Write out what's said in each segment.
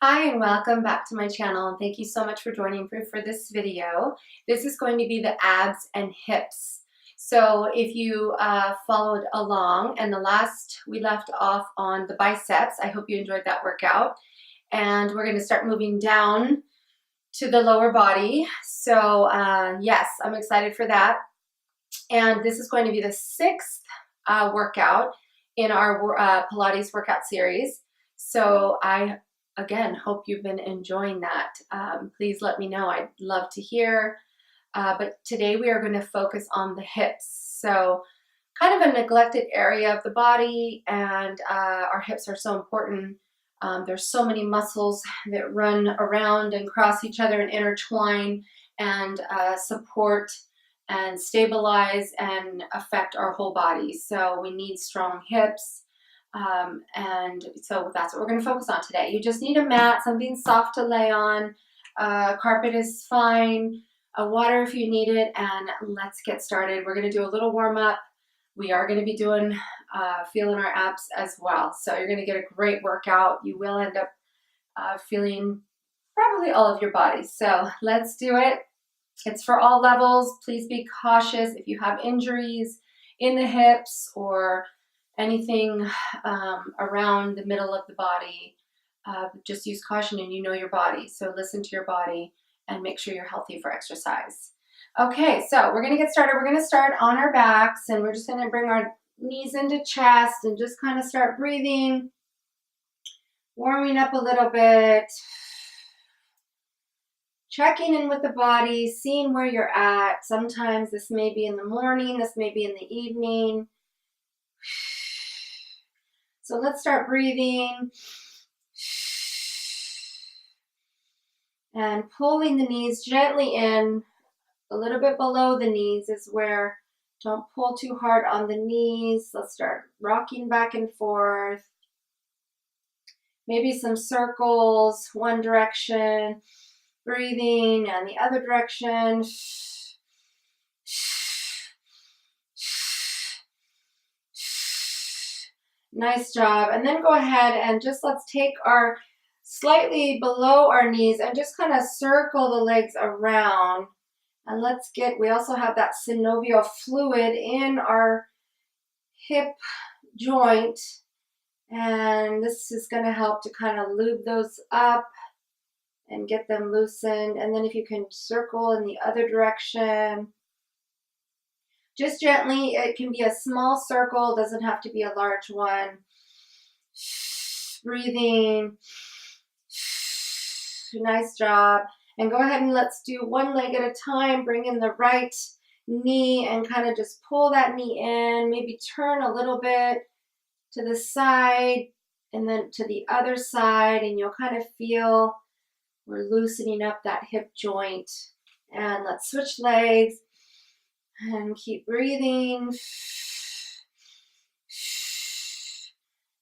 Hi and welcome back to my channel, and thank you so much for joining for this video. This is going to be the abs and hips. So if you followed along, and we left off on the biceps. I hope you enjoyed that workout, and we're going to start moving down to the lower body. So yes, I'm excited for that. And this is going to be the sixth workout in our Pilates Workout Series. So I, again, hope you've been enjoying that. Please let me know. I'd love to hear. But today we are going to focus on the hips. So kind of a neglected area of the body, and our hips are so important. There's so many muscles that run around and cross each other and intertwine and support and stabilize and affect our whole body. So we need strong hips. And so that's what we're going to focus on today. You just need a mat, something soft to lay on. Carpet is fine. Water if you need it. And let's get started. We're going to do a little warm up. We are going to be doing feeling our abs as well. So you're going to get a great workout. You will end up feeling probably all of your body. So let's do it. It's for all levels. Please be cautious if you have injuries in the hips or anything around the middle of the body. Just use caution, and you know your body. So listen to your body and make sure you're healthy for exercise. Okay, so we're going to get started. We're going to start on our backs, and we're just going to bring our knees into chest and just kind of start breathing, warming up a little bit. Checking in with the body, seeing where you're at. Sometimes this may be in the morning, this may be in the evening. So let's start breathing. And pulling the knees gently in. A little bit below the knees is where, don't pull too hard on the knees. Let's start rocking back and forth. Maybe some circles, one direction. Breathing and the other direction. Nice job. And then go ahead and just let's take our slightly below our knees and just kind of circle the legs around. And we also have that synovial fluid in our hip joint. And this is going to help to kind of lube those up and get them loosened. And then if you can circle in the other direction, just gently. It can be a small circle, doesn't have to be a large one. Breathing. Nice job. And go ahead and let's do one leg at a time. Bring in the right knee and kind of just pull that knee in. Maybe turn a little bit to the side and then to the other side, and you'll kind of feel we're loosening up that hip joint. And let's switch legs and keep breathing.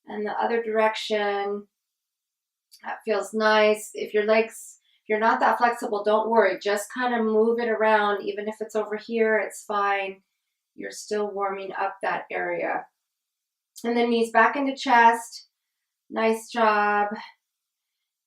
And the other direction. That feels nice. If you're not that flexible, don't worry. Just kind of move it around. Even if it's over here, it's fine. You're still warming up that area. And then knees back into chest. Nice job.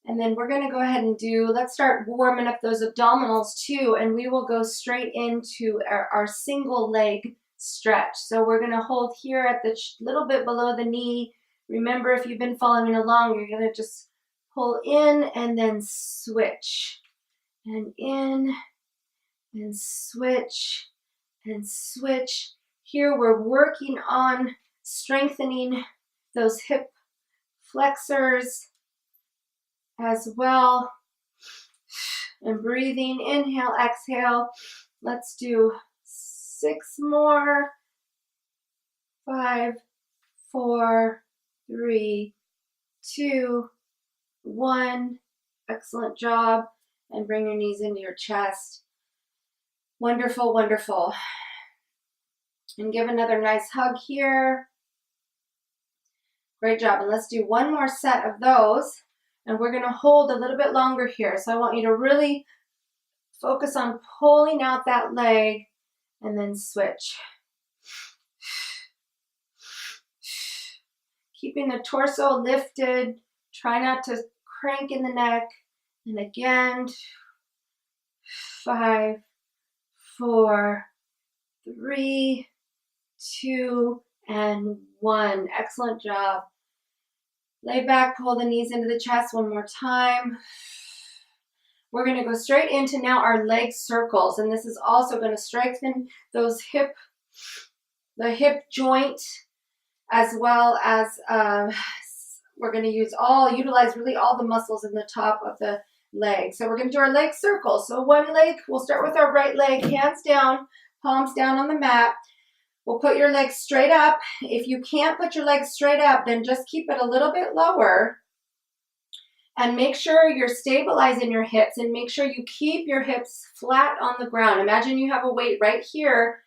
And then we're going to go ahead and let's start warming up those abdominals too, and we will go straight into our single leg stretch. So we're going to hold here at the little bit below the knee. Remember, if you've been following along, you're going to just pull in and then switch. And in and switch and switch. Here we're working on strengthening those hip flexors as well. And breathing, inhale, exhale. Let's do 6 more. 5, 4, 3, 2, 1. Excellent job. And bring your knees into your chest. Wonderful, wonderful. And give another nice hug here. Great job. And let's do one more set of those. And we're going to hold a little bit longer here. So I want you to really focus on pulling out that leg and then switch. Keeping the torso lifted. Try not to crank in the neck. And again, 5, 4, 3, 2, and 1. Excellent job. Lay back, pull the knees into the chest one more time. We're going to go straight into now our leg circles, and this is also going to strengthen those the hip joint, as well as we're going to utilize really all the muscles in the top of the leg. So we're going to do our leg circles. So one leg, we'll start with our right leg, hands down, palms down on the mat. We'll put your legs straight up. If you can't put your legs straight up, then just keep it a little bit lower. And make sure you're stabilizing your hips, and make sure you keep your hips flat on the ground. Imagine you have a weight right here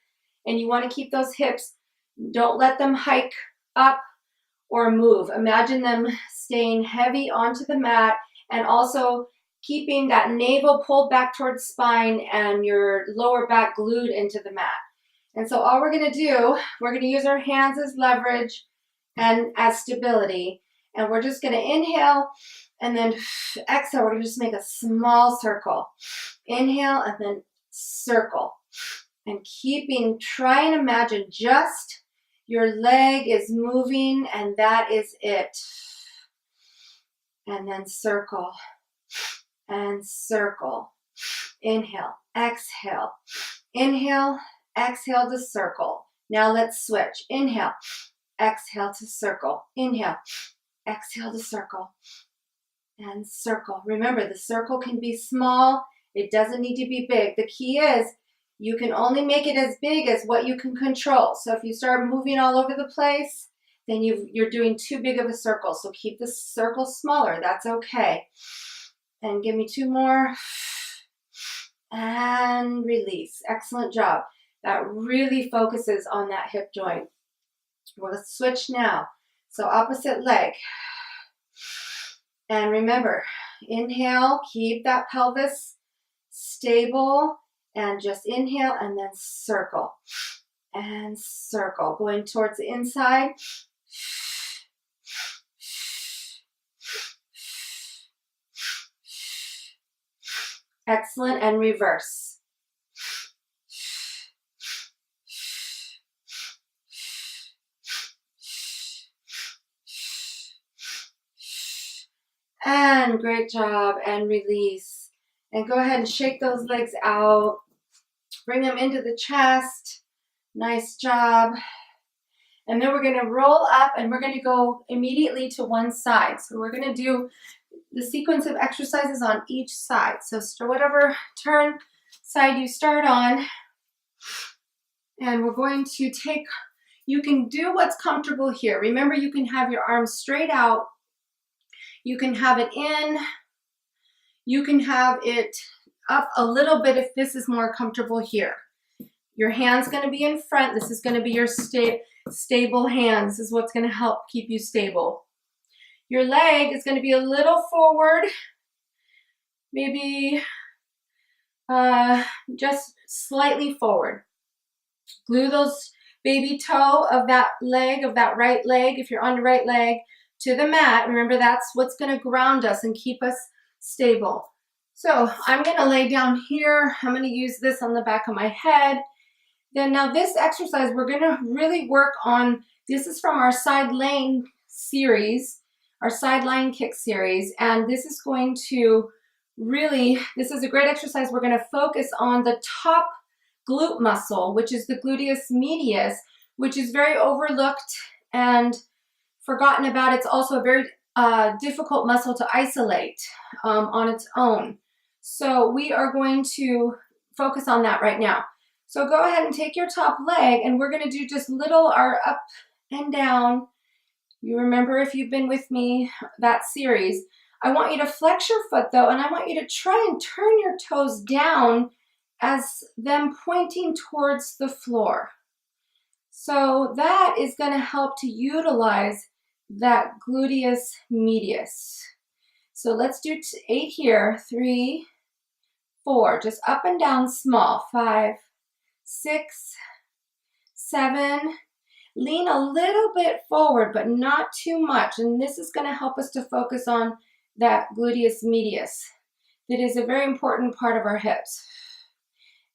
and you want to keep those hips. Don't let them hike up or move. Imagine them staying heavy onto the mat, and also keeping that navel pulled back towards spine and your lower back glued into the mat. And so all we're going to do, we're going to use our hands as leverage and as stability. And we're just going to inhale and then exhale. We're going to just make a small circle. Inhale and then circle. And try and imagine just your leg is moving, and that is it. And then circle and circle. Inhale, exhale. Inhale, exhale to circle. Now let's switch. Inhale, exhale to circle. Inhale, exhale to circle. And circle. Remember, the circle can be small. It doesn't need to be big. The key is you can only make it as big as what you can control. So if you start moving all over the place, then you're doing too big of a circle. So keep the circle smaller. That's okay. And give me 2 more. And release. Excellent job. That really focuses on that hip joint. We'll switch now. So opposite leg. And remember, inhale, keep that pelvis stable, and just inhale and then circle and circle, going towards the inside. Excellent, and reverse. And great job, and release. And go ahead and shake those legs out. Bring them into the chest. Nice job. And then we're going to roll up, and we're going to go immediately to one side. So we're going to do the sequence of exercises on each side. So whatever turn side you start on. And we're going to you can do what's comfortable here. Remember, you can have your arms straight out. You can have it in. You can have it up a little bit if this is more comfortable here. Your hand's going to be in front. This is going to be your stable hand. This is what's going to help keep you stable. Your leg is going to be a little forward, maybe just slightly forward. Glue those baby toe of that leg, of that right leg, if you're on the right leg, to the mat. Remember, that's what's going to ground us and keep us stable. So I'm going to lay down here. I'm going to use this on the back of my head. Then now this exercise, we're going to really work on, this is from our side lane series, our sideline kick series. And this is going to this is a great exercise. We're going to focus on the top glute muscle, which is the gluteus medius, which is very overlooked and forgotten about. It's also a very difficult muscle to isolate on its own. So we are going to focus on that right now. So go ahead and take your top leg, and we're going to do just our up and down. You remember, if you've been with me, that series. I want you to flex your foot though, and I want you to try and turn your toes down as them pointing towards the floor. So that is going to help to utilize that gluteus medius. So let's do 8 here. 3, 4, just up and down small. 5, 6, 7. Lean a little bit forward, but not too much. And this is going to help us to focus on that gluteus medius. That is a very important part of our hips.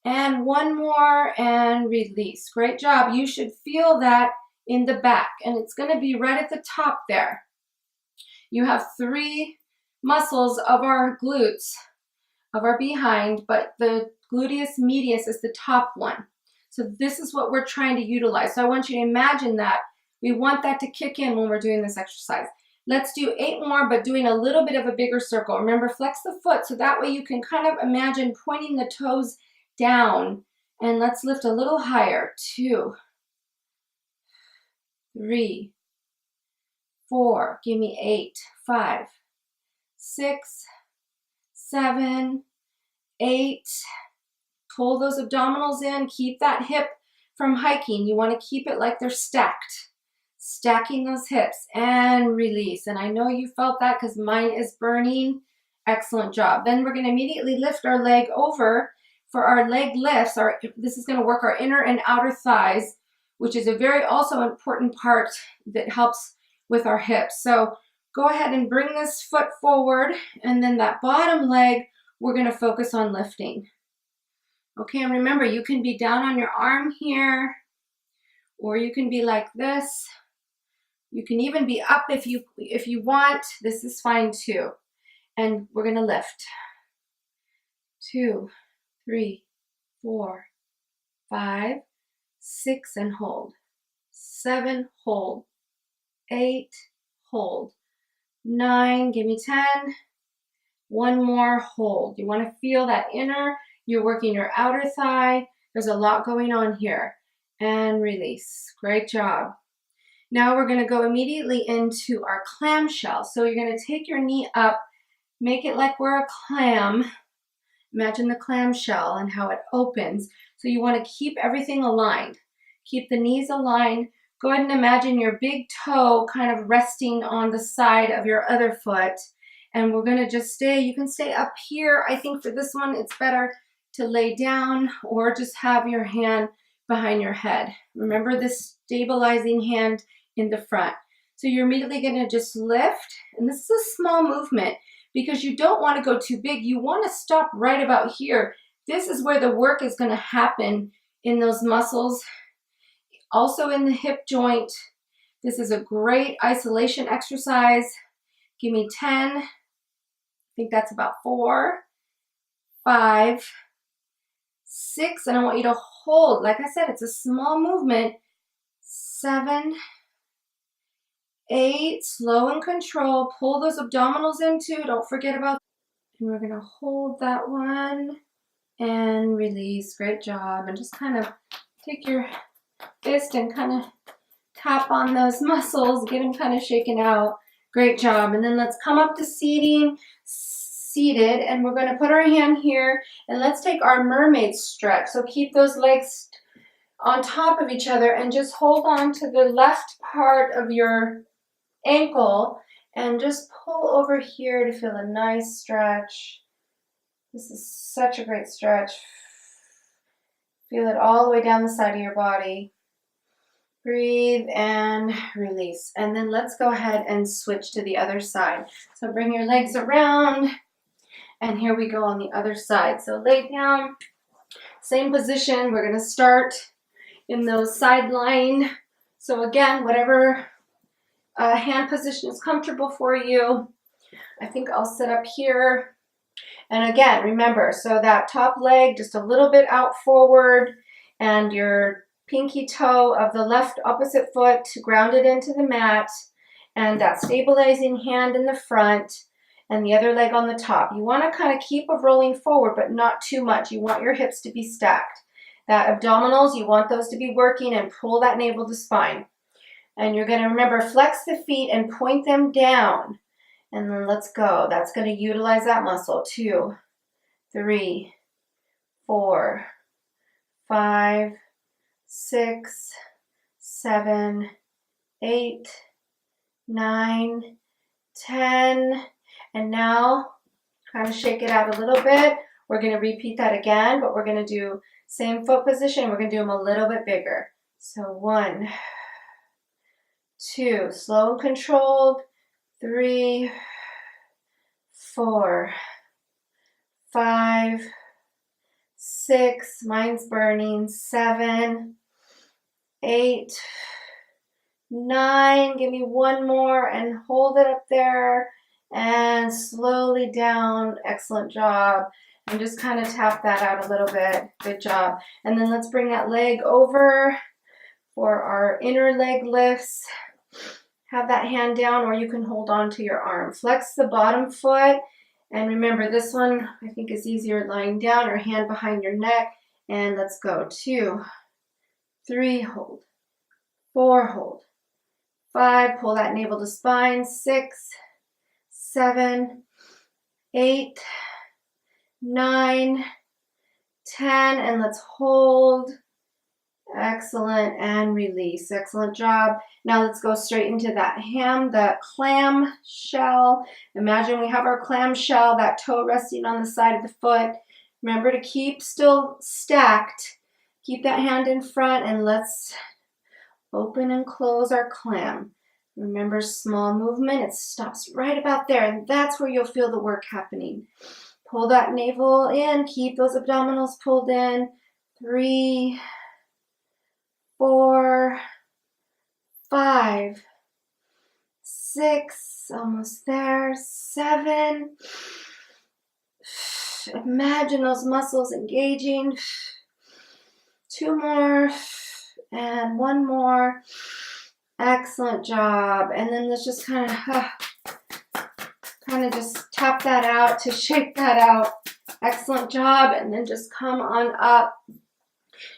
And one more and release. Great job. You should feel that in the back, and it's going to be right at the top there. You have 3 muscles of our glutes, of our behind, but the gluteus medius is the top one. So this is what we're trying to utilize. So I want you to imagine that. We want that to kick in when we're doing this exercise. Let's do 8 more, but doing a little bit of a bigger circle. Remember, flex the foot so that way you can kind of imagine pointing the toes down. And let's lift a little higher. 2, 3, 4, give me 8, 5, 6, 7, 8. Pull those abdominals in. Keep that hip from hiking. You want to keep it like they're stacked. Stacking those hips and release. And I know you felt that because mine is burning. Excellent job. Then we're going to immediately lift our leg over for our leg lifts. This is going to work our inner and outer thighs, which is a very also important part that helps with our hips. So go ahead and bring this foot forward, and then that bottom leg we're going to focus on lifting. Okay, and remember, you can be down on your arm here, or you can be like this. You can even be up if you want. This is fine too. And we're going to lift. 2, 3, 4, 5, 6, and hold. 7, hold. 8, hold. 9, give me 10. One more, hold. You want to feel that inner. You're working your outer thigh. There's a lot going on here. And release. Great job. Now we're going to go immediately into our clamshell. So you're going to take your knee up, make it like we're a clam. Imagine the clamshell and how it opens. So you want to keep everything aligned. Keep the knees aligned. Go ahead and imagine your big toe kind of resting on the side of your other foot. And we're going to just stay. You can stay up here. I think for this one, it's better to lay down or just have your hand behind your head. Remember this stabilizing hand in the front. So you're immediately going to just lift. And this is a small movement because you don't want to go too big. You want to stop right about here. This is where the work is going to happen in those muscles. Also in the hip joint. This is a great isolation exercise. Give me 10. I think that's about 4, 5, 6, and I want you to hold. Like I said, it's a small movement. 7, 8, slow and control. Pull those abdominals in too. Don't forget about. And we're gonna hold that one and release. Great job. And just kind of take your fist and kind of tap on those muscles. Get them kind of shaken out. Great job. And then let's come up to seated, and we're going to put our hand here, and let's take our mermaid stretch. So keep those legs on top of each other and just hold on to the left part of your ankle and just pull over here to feel a nice stretch. This is such a great stretch. Feel it all the way down the side of your body. Breathe and release. And then let's go ahead and switch to the other side. So bring your legs around. And here we go on the other side. So lay down, same position. We're going to start in those side lying. So again, whatever hand position is comfortable for you. I think I'll sit up here. And again, remember, so that top leg just a little bit out forward, and your pinky toe of the left opposite foot grounded into the mat, and that stabilizing hand in the front, and the other leg on the top. You want to kind of keep rolling forward, but not too much. You want your hips to be stacked. That abdominals, you want those to be working, and pull that navel to spine. And you're going to remember, flex the feet and point them down. And then let's go. That's going to utilize that muscle. 2, 3, 4, 5, 6, 7, 8, 9, 10. And now, kind of shake it out a little bit. We're going to repeat that again, but we're going to do same foot position. We're going to do them a little bit bigger. So 1, 2, slow and controlled. 3, 4, 5, 6, mine's burning, 7, 8, 9, give me one more and hold it up there and slowly down. Excellent job. And just kind of tap that out a little bit. Good job. And then let's bring that leg over for our inner leg lifts. Have that hand down, or you can hold on to your arm. Flex the bottom foot. And remember, this one I think is easier lying down or hand behind your neck. And let's go. 2, 3, hold. 4, hold. 5, pull that navel to spine. 6, 7, 8, 9, 10, and let's hold. Excellent, and release. Excellent job. Now let's go straight into that the clam shell. Imagine we have our clam shell, that toe resting on the side of the foot. Remember to keep still stacked. Keep that hand in front, and let's open and close our clam. Remember, small movement. It stops right about there, and that's where you'll feel the work happening. Pull that navel in. Keep those abdominals pulled in. 3, 4, 5, 6, almost there, 7. Imagine those muscles engaging. 2 more, and 1 more. Excellent job. And then let's just kind of just tap that out to shake that out. Excellent job. And then just come on up.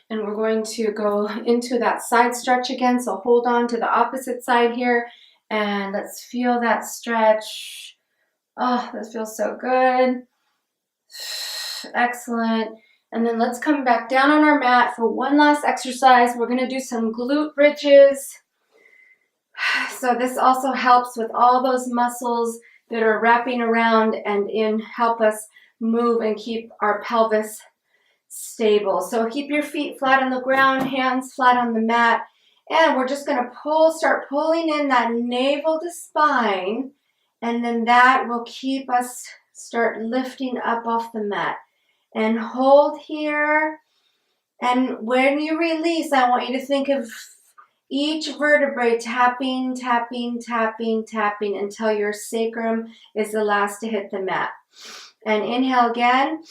And we're going to go into that side stretch again. So hold on to the opposite side here. And let's feel that stretch. Oh, this feels so good. Excellent. And then let's come back down on our mat for one last exercise. We're going to do some glute bridges. So this also helps with all those muscles that are wrapping around and help us move and keep our pelvis stable. So keep your feet flat on the ground, hands flat on the mat, and we're just going to start pulling in that navel to spine, and then that will keep us start lifting up off the mat. And hold here, and when you release, I want you to think of each vertebrae tapping, tapping, tapping, tapping until your sacrum is the last to hit the mat. And inhale again.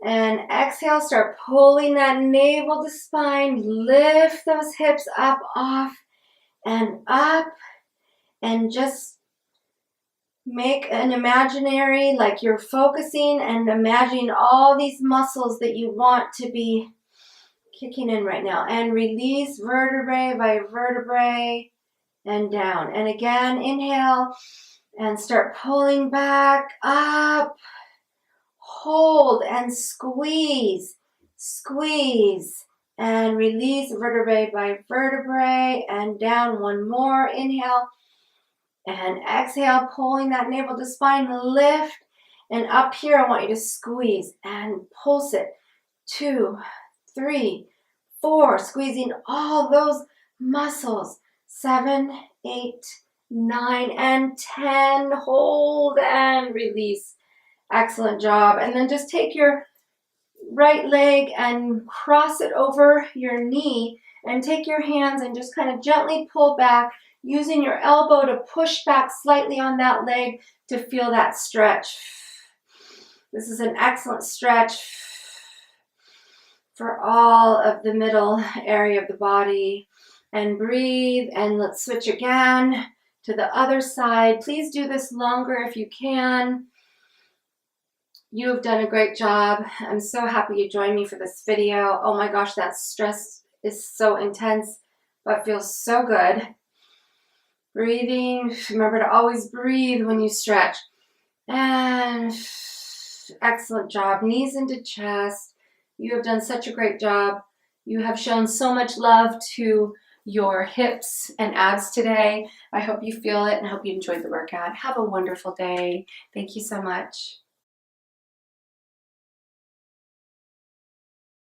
And exhale, start pulling that navel to spine. Lift those hips up, off, and up. And just make an imaginary, like you're focusing and imagining all these muscles that you want to be kicking in right now. And release vertebrae by vertebrae and down. And again, inhale and start pulling back, up. Hold and squeeze, squeeze, and release vertebrae by vertebrae and down. One more. Inhale and exhale, pulling that navel to spine, lift, and up here I want you to squeeze and pulse it. 2, 3, 4, squeezing all those muscles. 7, 8, 9, and 10. Hold and release. Excellent job. And then just take your right leg and cross it over your knee and take your hands and just kind of gently pull back, using your elbow to push back slightly on that leg to feel that stretch. This is an excellent stretch for all of the middle area of the body. And breathe, and let's switch again to the other side. Please do this longer if you can. You have done a great job. I'm so happy you joined me for this video. Oh my gosh, that stress is so intense, but feels so good. Breathing. Remember to always breathe when you stretch. And excellent job. Knees into chest. You have done such a great job. You have shown so much love to your hips and abs today. I hope you feel it and I hope you enjoyed the workout. Have a wonderful day. Thank you so much.